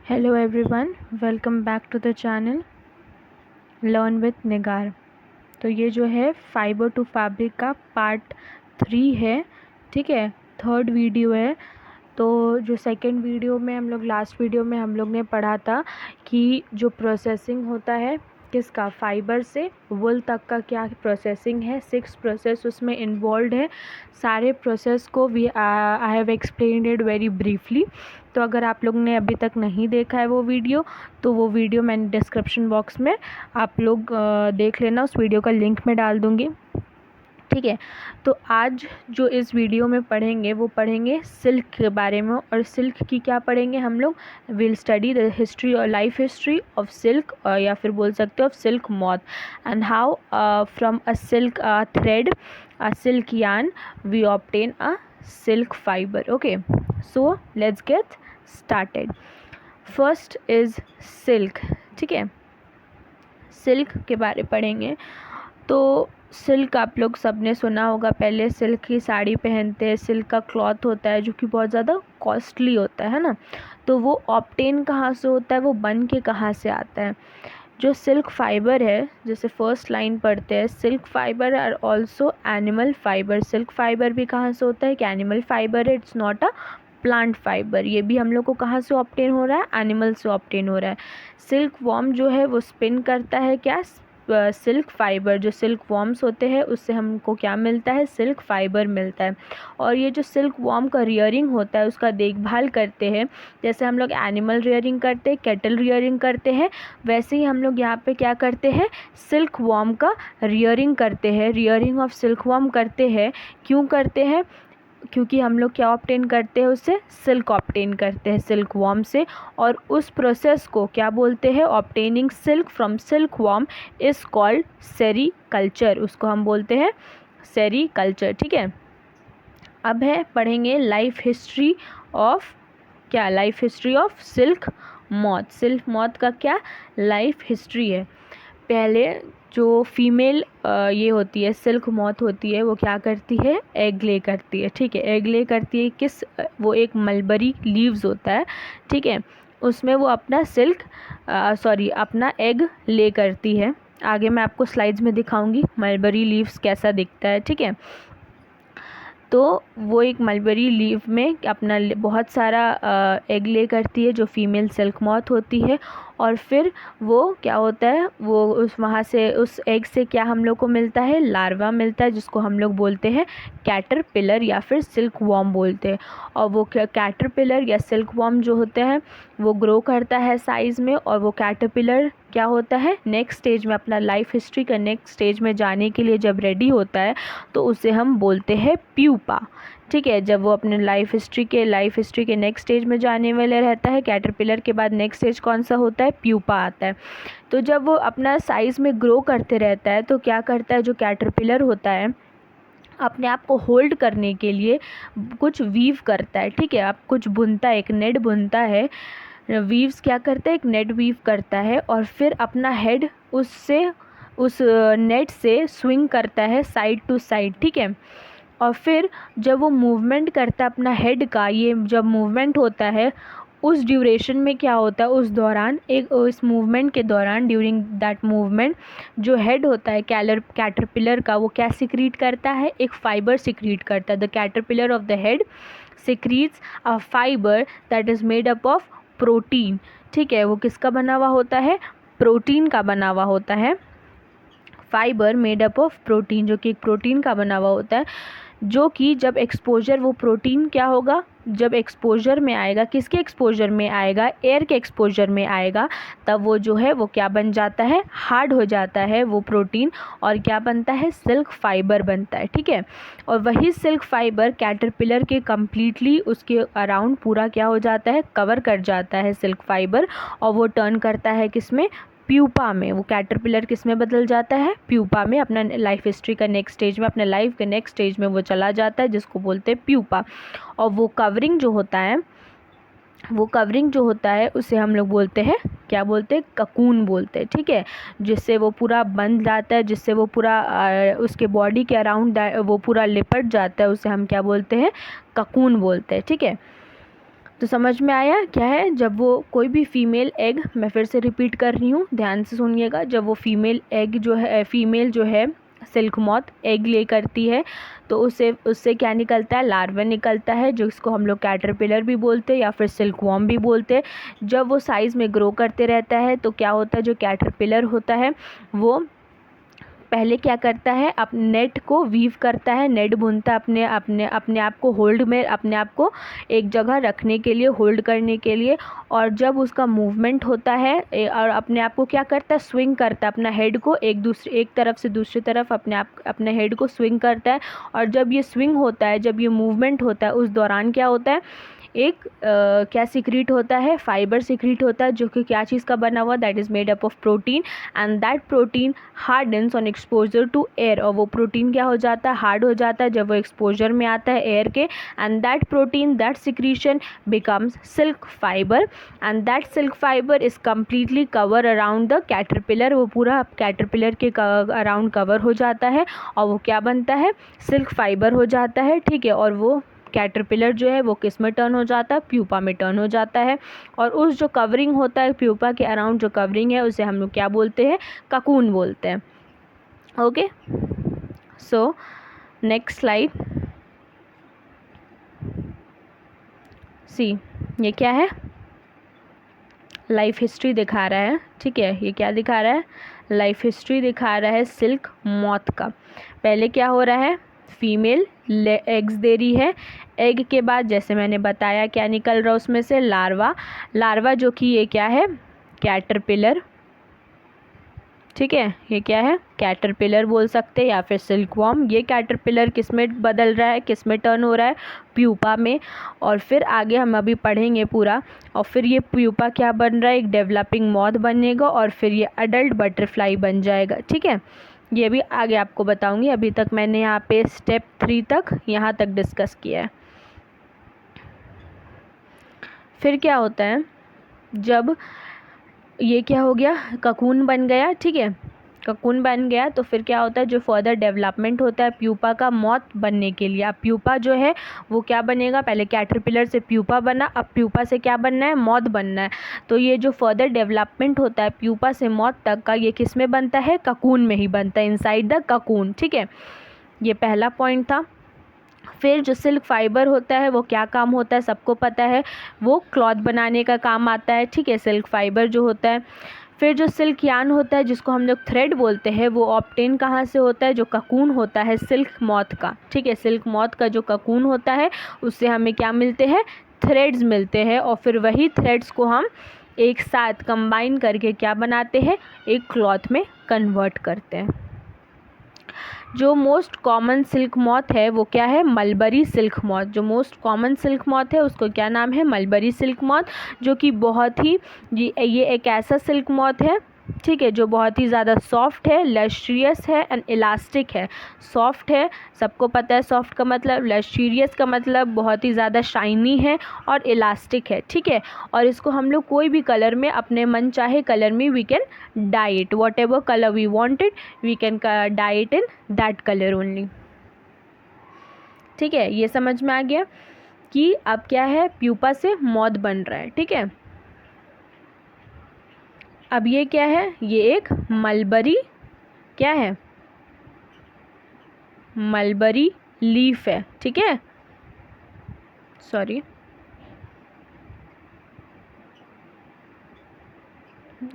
Hello everyone, welcome back to the channel learn with Nigar. तो ये जो है फाइबर टू फैब्रिक का पार्ट 3 है, ठीक है, थर्ड वीडियो है। तो जो सेकंड वीडियो में हम लोग लास्ट वीडियो में हम लोग ने पढ़ा था कि जो प्रोसेसिंग होता है किसका, फाइबर से वुल तक का क्या प्रोसेसिंग है, 6 प्रोसेस उसमें इन्वॉल्व है। सारे प्रोसेस को I have explained it very briefly. तो अगर आप लोग ने अभी तक नहीं देखा है वो वीडियो, तो वो वीडियो मैंने डिस्क्रिप्शन बॉक्स में आप लोग देख लेना, उस वीडियो का लिंक मैं डाल दूँगी, ठीक है। तो आज जो इस वीडियो में पढ़ेंगे वो पढ़ेंगे सिल्क के बारे में। और सिल्क की क्या पढ़ेंगे हम लोग, विल स्टडी द हिस्ट्री और लाइफ हिस्ट्री ऑफ सिल्क, या फिर बोल सकते हो of silk moth, and how from a silk thread, a silk yarn, we obtain a silk fibre. Okay, so let's get started. First is silk, ठीक है। Silk के बारे पढ़ेंगे। तो सिल्क आप लोग सब ने सुना होगा, पहले सिल्क की साड़ी पहनते हैं। सिल्क का क्लॉथ होता है जो कि बहुत ज़्यादा कॉस्टली होता है ना। तो वो ऑब्टेन कहाँ से होता है, वो बन के कहाँ से आता है। जो सिल्क फाइबर है, जैसे फर्स्ट लाइन पढ़ते हैं, silk fibre are also animal fibre. Silk fibre भी कहाँ से होता है, कि एनिमल फाइबर है, it's not a plant fibre. ये भी हम लोग को कहाँ से ऑब्टेन हो रहा है, एनिमल से ऑब्टेन हो रहा है। सिल्क वॉर्म जो है वो स्पिन करता है क्या, सिल्क फाइबर। जो सिल्क वॉर्म्स होते हैं उससे हमको क्या मिलता है, सिल्क फाइबर मिलता है। और ये जो सिल्क वॉर्म का रियरिंग होता है उसका देखभाल करते हैं। जैसे हम लोग एनिमल रियरिंग करते हैं, कैटल रियरिंग करते हैं, वैसे ही हम लोग यहाँ पे क्या करते हैं, सिल्क वॉर्म का रियरिंग करते हैं। रियरिंग ऑफ सिल्क वॉर्म करते हैं, क्यों करते हैं, क्योंकि हम लोग क्या ऑब्टेन करते हैं, उससे सिल्क ऑब्टेन करते हैं सिल्क वॉर्म से। और उस प्रोसेस को क्या बोलते हैं, obtaining silk from silk worm is called sericulture. उसको हम बोलते हैं सेरीकल्चर, ठीक है। अब है पढ़ेंगे लाइफ हिस्ट्री ऑफ क्या, life history of silk moth. Silk moth का क्या लाइफ हिस्ट्री है। पहले जो फीमेल ये होती है, सिल्क मॉथ होती है, वो क्या करती है, एग ले करती है, ठीक है। एग ले करती है किस, वो एक मलबरी लीव्स होता है, ठीक है, उसमें वो अपना सिल्क अपना एग ले करती है। आगे मैं आपको स्लाइड्स में दिखाऊंगी मलबरी लीव्स कैसा दिखता है, ठीक है। तो वो एक मलबरी लीव में अपना बहुत सारा एग ले करती है, जो फीमेल सिल्क मॉथ होती है। और फिर वो क्या होता है, वो वहाँ से उस एग से क्या हम लोग को मिलता है, लार्वा मिलता है, जिसको हम लोग बोलते हैं कैटरपिलर या फिर सिल्क वॉर्म बोलते हैं। और वो कैटरपिलर या सिल्क वॉर्म जो होते हैं वो ग्रो करता है साइज़ में। और वो कैटरपिलर क्या होता है, नेक्स्ट स्टेज में, अपना लाइफ हिस्ट्री का नेक्स्ट स्टेज में जाने के लिए जब रेडी होता है तो उसे हम बोलते हैं प्यूपा, ठीक है। जब वो अपने लाइफ हिस्ट्री के नेक्स्ट स्टेज में जाने वाले रहता है, कैटरपिलर के बाद नेक्स्ट स्टेज कौन सा होता है, प्यूपा आता है। तो जब वो अपना साइज़ में ग्रो करते रहता है तो क्या करता है, जो कैटरपिलर होता है अपने आप को होल्ड करने के लिए कुछ वीव करता है, ठीक है। आप कुछ बुनता है, एक नेट बुनता है, वीव्स क्या करता है, एक नेट वीव करता है। और फिर अपना हेड उस नेट से स्विंग करता है साइड टू साइड, ठीक है। और फिर जब वो मूवमेंट करता है अपना हेड का, ये जब मूवमेंट होता है उस ड्यूरेशन में क्या होता है, उस दौरान इस मूवमेंट के दौरान, ड्यूरिंग दैट मूवमेंट, जो हेड होता है कैटरपिलर का, वो क्या सिक्रीट करता है, एक फाइबर सिक्रीट करता है। The caterpillar of the head secretes a fibre that is made up of protein, ठीक है। वो किसका बना हुआ होता है, प्रोटीन का बना हुआ होता है। Fibre made up of protein, जो कि एक प्रोटीन का बना हुआ होता है, जो कि जब एक्सपोजर, वो प्रोटीन क्या होगा, जब एक्सपोजर में आएगा, किसके एक्सपोजर में आएगा, एयर के एक्सपोजर में आएगा, तब वो जो है वो क्या बन जाता है, हार्ड हो जाता है वो प्रोटीन, और क्या बनता है, सिल्क फाइबर बनता है, ठीक है। और वही सिल्क फाइबर कैटरपिलर के कम्प्लीटली उसके अराउंड पूरा क्या हो जाता है, कवर कर जाता है सिल्क फाइबर। और वो टर्न करता है किसमें, प्यूपा में। वो कैटरपिलर किस में बदल जाता है, प्यूपा में। अपना लाइफ हिस्ट्री का नेक्स्ट स्टेज में, अपने लाइफ के नेक्स्ट स्टेज में वो चला जाता है, जिसको बोलते हैं प्यूपा। और वो कवरिंग जो होता है उसे हम लोग बोलते हैं, क्या बोलते हैं, ककून बोलते हैं, ठीक है। जिससे वो पूरा बंध जाता है, जिससे वो पूरा उसके बॉडी के अराउंड वो पूरा लिपट जाता है, उसे हम क्या बोलते हैं, ककून बोलते हैं, ठीक है। तो समझ में आया क्या है? जब वो कोई भी फीमेल एग, मैं फिर से रिपीट कर रही हूँ, ध्यान से सुनिएगा, जब वो फीमेल एग जो है, फीमेल जो है सिल्क मॉथ एग ले करती है तो उससे क्या निकलता है? लार्वा निकलता है, जिसको हम लोग कैटरपिलर भी बोलते हैं या फिर सिल्क वॉर्म भी बोलते हैं। जब वो साइज़ में ग्रो करते रहता है तो क्या होता है, जो कैटरपिलर होता है वो पहले क्या करता है, अप नेट को वीव करता है, नेट बुनता है अपने अपने अपने आप को होल्ड में, अपने आप को एक जगह रखने के लिए, होल्ड करने के लिए। और जब उसका मूवमेंट होता है और अपने आप को क्या करता है, स्विंग करता है, अपना हेड को एक तरफ से दूसरी तरफ अपने हेड को स्विंग करता है। और जब ये स्विंग होता है, जब ये मूवमेंट होता है, उस दौरान क्या होता है, एक क्या सिक्रीट होता है, फाइबर सिक्रीट होता है, जो कि क्या चीज़ का बना हुआ, that is made up of protein, and that protein hardens on exposure to air. और वो प्रोटीन क्या हो जाता है, हार्ड हो जाता है जब वो एक्सपोजर में आता है एयर के, and that protein, that secretion becomes silk fibre, and that silk fibre is completely cover around the caterpillar. वो पूरा कैटरपिलर के अराउंड कवर हो जाता है और वो क्या बनता है, सिल्क फाइबर हो जाता है, ठीक है। और वो कैटरपिलर जो है वो किस में टर्न हो जाता है, प्यूपा में टर्न हो जाता है। और उस जो कवरिंग होता है प्यूपा के अराउंड, जो कवरिंग है, उसे हम लोग क्या बोलते हैं, ककून बोलते हैं। ओके, सो नेक्स्ट स्लाइड, सी ये क्या है, लाइफ हिस्ट्री दिखा रहा है, ठीक है। ये क्या दिखा रहा है, लाइफ हिस्ट्री दिखा रहा है सिल्क मॉथ का। पहले क्या हो रहा है, फीमेल एग्स दे रही है, एग के बाद जैसे मैंने बताया क्या निकल रहा है उसमें से, लार्वा जो कि ये क्या है, कैटरपिलर, ठीक है। ये क्या है, कैटरपिलर बोल सकते हैं या फिर सिल्क वॉर्म। ये कैटरपिलर किस में बदल रहा है, किस में टर्न हो रहा है, प्यूपा में। और फिर आगे हम अभी पढ़ेंगे पूरा, और फिर ये प्यूपा क्या बन रहा है, एक डेवलपिंग मॉथ बनेगा, और फिर ये अडल्ट बटरफ्लाई बन जाएगा, ठीक है। ये भी आगे आपको बताऊंगी, अभी तक मैंने यहाँ पे स्टेप 3 तक यहाँ तक डिस्कस किया है। फिर क्या होता है, जब ये क्या हो गया, ककून बन गया, ठीक है, ककून बन गया, तो फिर क्या होता है, जो फर्दर डेवलपमेंट होता है प्यूपा का मॉथ बनने के लिए। अब प्यूपा जो है वो क्या बनेगा, पहले कैटरपिलर से प्यूपा बना, अब प्यूपा से क्या बनना है, मॉथ बनना है। तो ये जो फर्दर डेवलपमेंट होता है प्यूपा से मॉथ तक का, ये किस में बनता है, ककून में ही बनता है, इनसाइड द ककून, ठीक है। ये पहला पॉइंट था। फिर जो सिल्क फाइबर होता है वो क्या काम होता है, सबको पता है, वो क्लॉथ बनाने का काम आता है, ठीक है, सिल्क फाइबर जो होता है। फिर जो सिल्क यार्न होता है, जिसको हम लोग थ्रेड बोलते हैं, वो ऑब्टेन कहाँ से होता है, जो ककून होता है सिल्क मॉथ का, ठीक है। सिल्क मॉथ का जो ककून होता है उससे हमें क्या मिलते हैं, थ्रेड्स मिलते हैं। और फिर वही थ्रेड्स को हम एक साथ कंबाइन करके क्या बनाते हैं, एक क्लॉथ में कन्वर्ट करते हैं। जो मोस्ट कॉमन सिल्क मॉथ है वो क्या है, मलबरी सिल्क मॉथ। जो मोस्ट कॉमन सिल्क मॉथ है उसको क्या नाम है, मलबरी सिल्क मॉथ, जो कि बहुत ही ये एक ऐसा सिल्क मॉथ है, ठीक है, जो बहुत ही ज़्यादा सॉफ्ट है, लश्रियस है एंड इलास्टिक है। सॉफ्ट है, सबको पता है सॉफ्ट का मतलब, लश्रियस का मतलब बहुत ही ज़्यादा शाइनी है, और इलास्टिक है, ठीक है। और इसको हम लोग कोई भी कलर में, अपने मन चाहे कलर में we can dye it, whatever colour we wanted we can dye it in that colour only, ठीक है। ये समझ में आ गया कि अब क्या है, प्यूपा से मॉथ बन रहा है, ठीक है। अब ये क्या है, ये एक मलबरी, क्या है, मलबरी लीफ है, ठीक है, सॉरी,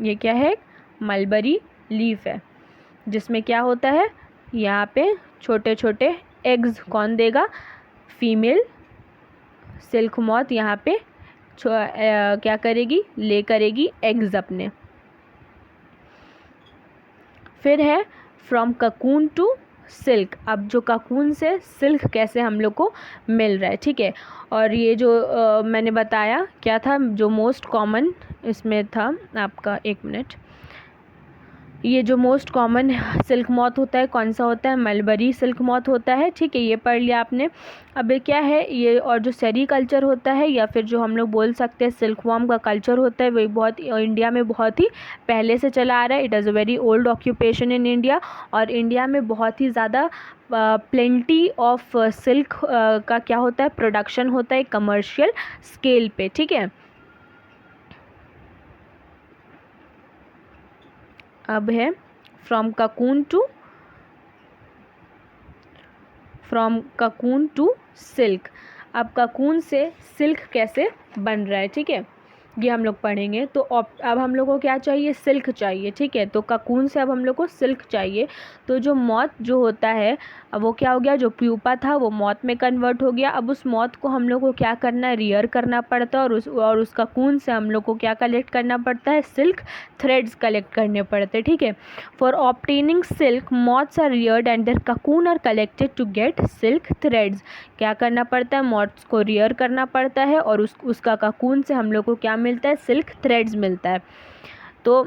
ये क्या है, मलबरी लीफ है, जिसमें क्या होता है, यहाँ पे छोटे छोटे एग्स कौन देगा, फीमेल सिल्क मॉथ यहाँ पे क्या करेगी, ले करेगी एग्स अपने। फिर है फ्रॉम ककून टू सिल्क। अब जो ककून से सिल्क कैसे हम लोग को मिल रहा है, ठीक है। और ये जो मैंने बताया क्या था, जो मोस्ट कॉमन इसमें था आपका, एक मिनट, ये जो मोस्ट कॉमन सिल्क मॉथ होता है कौन सा होता है, मलबरी सिल्क मॉथ होता है, ठीक है, ये पढ़ लिया आपने। अब ये क्या है ये, और जो सेरीकल्चर होता है या फिर जो हम लोग बोल सकते हैं सिल्क वॉर्म का कल्चर होता है, वही बहुत इंडिया में बहुत ही पहले से चला आ रहा है। It is a very old occupation in India, और इंडिया में बहुत ही ज़्यादा प्लेंटी ऑफ सिल्क का क्या होता है, प्रोडक्शन होता है कमर्शियल स्केल पे, ठीक है। अब है फ्रॉम ककून टू सिल्क। अब ककून से सिल्क कैसे बन रहा है, ठीक है, ये हम लोग पढ़ेंगे। तो अब हम लोग को क्या चाहिए, सिल्क चाहिए, ठीक है। तो ककून से अब हम लोग को सिल्क चाहिए। तो जो मॉथ जो होता है, अब वो क्या हो गया, जो प्यूपा था वो मॉथ में कन्वर्ट हो गया। अब उस मॉथ को हम लोग को क्या करना है, रियर करना पड़ता है, और उस ककून से हम लोग को क्या कलेक्ट करना पड़ता है, सिल्क थ्रेड्स कलेक्ट करने पड़ते हैं, ठीक है। For obtaining silk moths are reared and their cocoon are collected to get silk threads. क्या करना पड़ता है, मॉथ्स को रियर करना पड़ता है, और उसका ककून से हम लोग को क्या मिलता है, सिल्क थ्रेड्स मिलता है। तो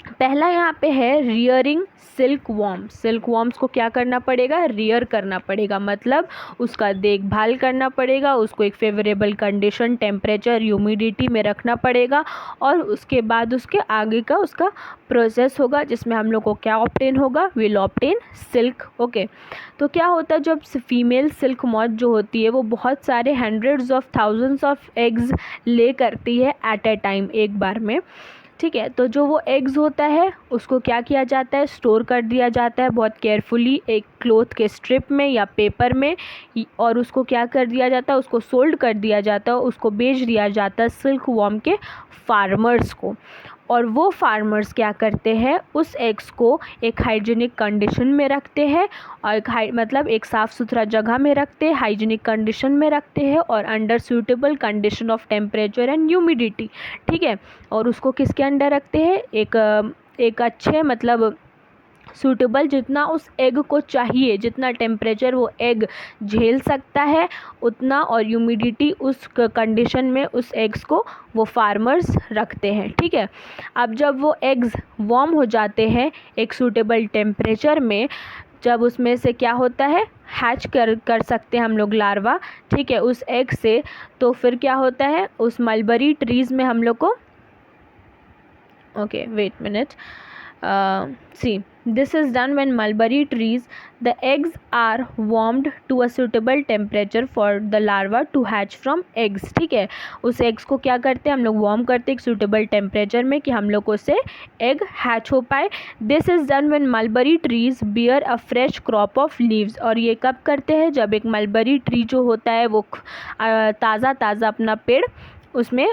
पहला यहाँ पे है rearing silk worms. Silk worms को क्या करना पड़ेगा, रियर करना पड़ेगा, मतलब उसका देखभाल करना पड़ेगा, उसको एक फेवरेबल कंडीशन, टेम्परेचर, ह्यूमिडिटी में रखना पड़ेगा, और उसके बाद उसके आगे का उसका प्रोसेस होगा जिसमें हम लोग को क्या ऑब्टेन होगा, विल ऑब्टेन सिल्क, ओके। तो क्या होता है, जब फीमेल सिल्क मॉथ जो होती है वो बहुत सारे hundreds of thousands of eggs ले करती है एट ए टाइम, एक बार में, ठीक है। तो जो वो एग्स होता है उसको क्या किया जाता है, स्टोर कर दिया जाता है बहुत केयरफुली एक क्लॉथ के स्ट्रिप में या पेपर में, और उसको क्या कर दिया जाता है, उसको सोल्ड कर दिया जाता है, उसको बेच दिया जाता है सिल्क वॉर्म के फार्मर्स को। और वो फार्मर्स क्या करते हैं, उस एग्स को एक हाइजीनिक कंडीशन में रखते हैं, और मतलब एक साफ़ सुथरा जगह में रखते हैं, हाइजीनिक कंडीशन में रखते हैं, और under suitable condition of temperature and humidity, ठीक है। और उसको किसके अंडर रखते हैं, एक अच्छे मतलब सूटेबल, जितना उस एग को चाहिए, जितना टेम्परेचर वो एग झेल सकता है उतना, और ह्यूमिडिटी उस कंडीशन में उस एग्स को वो फार्मर्स रखते हैं, ठीक है। अब जब वो एग्स वार्म हो जाते हैं एक सूटेबल टेम्परेचर में, जब उसमें से क्या होता है, हैच कर सकते हैं हम लोग लार्वा, ठीक है, उस एग से। तो फिर क्या होता है, उस मलबरी ट्रीज़ में हम लोग को, okay wait minute, see this is done when mulberry trees the eggs are warmed to a suitable temperature for the larva to hatch from eggs, ठीक है। उस एग्स को क्या करते हैं हम लोग, वार्म करते हैं एक सूटेबल टेम्परेचर में कि हम लोग को उससे एग हैच हो पाए। This is done when mulberry trees bear a fresh crop of leaves. और ये कब करते हैं, जब एक मलबरी ट्री जो होता है वो ताज़ा ताज़ा अपना पेड़ उसमें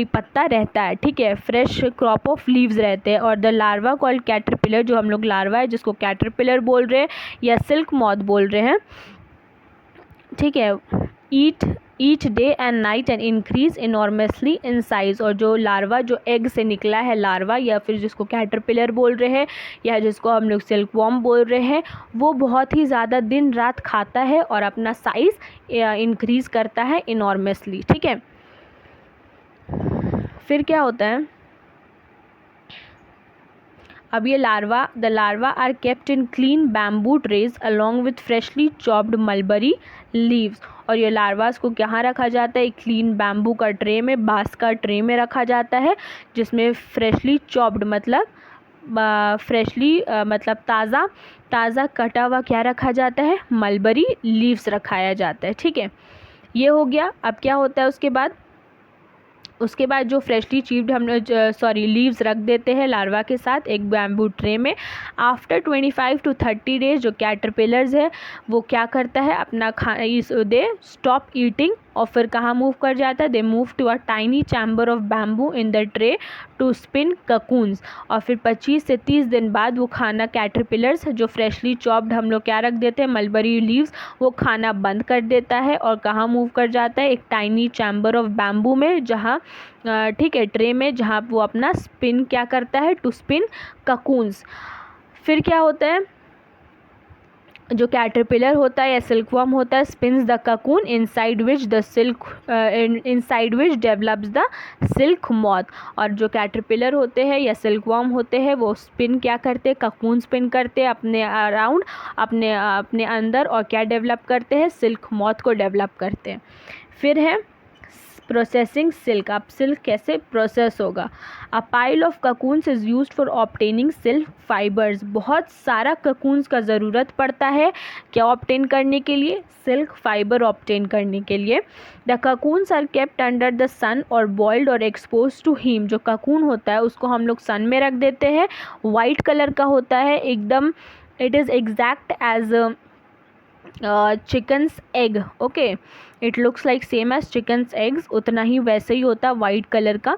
पत्ता रहता है, ठीक है, फ्रेश क्रॉप ऑफ लीव्स रहते हैं। और द लार्वा कॉल्ड कैटरपिलर, जो हम लोग लार्वा है जिसको कैटरपिलर बोल रहे हैं या सिल्क मॉथ बोल रहे हैं, ठीक है, each day and night and increase enormously in size. और जो लार्वा जो एग से निकला है लार्वा, या फिर जिसको कैटरपिलर बोल रहे हैं या जिसको हम लोग सिल्क वॉर्म बोल रहे हैं, वो बहुत ही ज़्यादा दिन रात खाता है और अपना साइज़ इंक्रीज़ करता है इनॉर्मसली, ठीक है। फिर क्या होता है, अब ये the larva are kept in clean bamboo trays along with freshly chopped mulberry leaves. और ये लार्वास को कहाँ रखा जाता है, एक क्लीन बैम्बू का ट्रे में, बांस का ट्रे में रखा जाता है, जिसमें फ्रेशली चॉप्ड मतलब ताज़ा कटा हुआ क्या रखा जाता है, मलबरी लीव्स रखाया जाता है, ठीक है। ये हो गया। अब क्या होता है उसके बाद जो फ्रेशली चीव्ड हम लीव्स रख देते हैं लार्वा के साथ एक बैम्बू ट्रे में। आफ्टर 25 to 30 डेज जो कैटरपिलर्स है वो क्या करता है, अपना दे स्टॉप ईटिंग, और फिर कहाँ मूव कर जाता है, they move to a tiny chamber of bamboo in the tray to spin cocoons. और फिर 25 से 30 दिन बाद वो खाना कैटरपिलर्स जो फ्रेशली चॉप्ड हम लोग क्या रख देते हैं, मलबरी लीव्स, वो खाना बंद कर देता है और कहाँ मूव कर जाता है, एक टाइनी चैम्बर ऑफ बैम्बू में, जहाँ ठीक है, ट्रे में, जहाँ वो अपना स्पिन क्या करता है, टू स्पिन ककून्स। फिर क्या होता है, जो कैटरपिलर होता है या सिल्कवर्म होता है, spins the cocoon inside which develops the silk moth. और जो कैटरपिलर होते हैं या सिल्कवर्म होते हैं वो स्पिन क्या करते हैं, ककून स्पिन करते हैं अपने अराउंड, अपने अंदर, और क्या डेवलप करते हैं, सिल्क मॉथ को डेवलप करते हैं। फिर है प्रोसेसिंग सिल्क। अब सिल्क कैसे प्रोसेस होगा। A pile of cocoons is used for obtaining silk fibres. बहुत सारा ककून्स का ज़रूरत पड़ता है क्या ऑब्टेन करने के लिए, सिल्क फाइबर ऑब्टेन करने के लिए। The cocoons are kept under the sun और बॉइल्ड और एक्सपोज टू हीम। जो ककून होता है उसको हम लोग सन में रख देते हैं, वाइट कलर का होता है एकदम, it is exact as chicken's egg. Okay, it looks like same as chicken's eggs, उतना ही वैसे ही होता वाइट कलर का।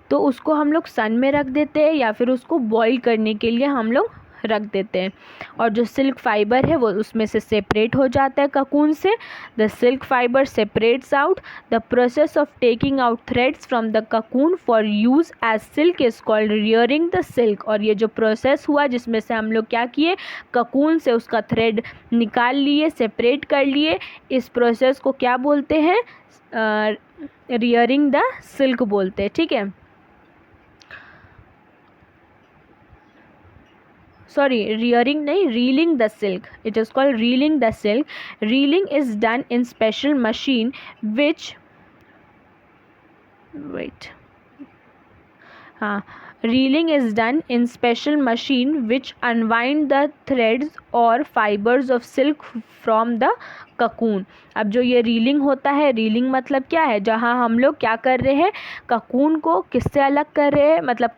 तो उसको हम लोग सन में रख देते हैं या फिर उसको बॉईल करने के लिए हम लोग रख देते हैं। और जो सिल्क फाइबर है वो उसमें से सेपरेट हो जाता है ककून से। The silk fibre separates out. The process of taking out threads from the cocoon for use as silk is called rearing the silk. और ये जो प्रोसेस हुआ जिसमें से हम लोग क्या किए, ककून से उसका थ्रेड निकाल लिए, सेपरेट कर लिए, इस प्रोसेस को क्या बोलते हैं, रियरिंग द सिल्क बोलते हैं। ठीक है, सॉरी rearing नहीं, reeling the silk, it is called reeling the silk. Reeling is done in special machine which reeling is done in special machine which unwind the threads or fibers of silk from the cocoon. अब जो ये railing होता है, railing मतलब क्या है, जहाँ हम लोग क्या कर रहे हैं, ककून को किससे अलग कर रहे हैं, मतलब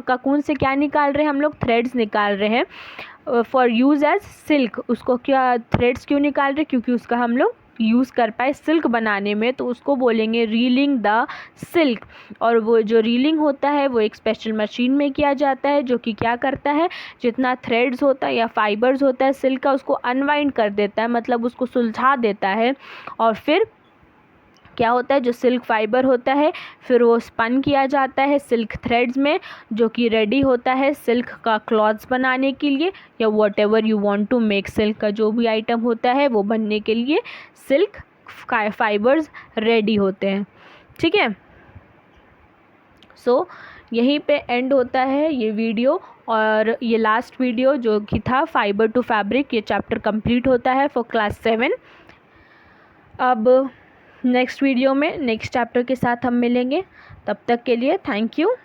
ककून से क्या निकाल रहे हैं हम लोग, थ्रेड्स निकाल रहे हैं फॉर यूज़ एज सिल्क। उसको क्या थ्रेड्स क्यों निकाल रहे हैं, क्योंकि उसका हम लोग यूज़ कर पाए सिल्क बनाने में, तो उसको बोलेंगे रीलिंग द सिल्क। और वो जो रीलिंग होता है वो एक स्पेशल मशीन में किया जाता है जो कि क्या करता है, जितना थ्रेड्स होता है या फाइबर्स होता है सिल्क का उसको अनवाइंड कर देता है, मतलब उसको सुलझा देता है। और फिर क्या होता है, जो सिल्क फाइबर होता है फिर वो स्पन किया जाता है सिल्क थ्रेड्स में, जो कि रेडी होता है सिल्क का क्लॉथ्स बनाने के लिए, या whatever you want to make, silk का जो भी आइटम होता है वो बनने के लिए सिल्क फाइबर्स रेडी होते हैं। ठीक है, सो यहीं पे एंड होता है ये वीडियो, और ये लास्ट वीडियो जो कि था फाइबर टू फैब्रिक, ये चैप्टर कंप्लीट होता है फॉर क्लास 7। अब नेक्स्ट वीडियो में नेक्स्ट चैप्टर के साथ हम मिलेंगे, तब तक के लिए थैंक यू।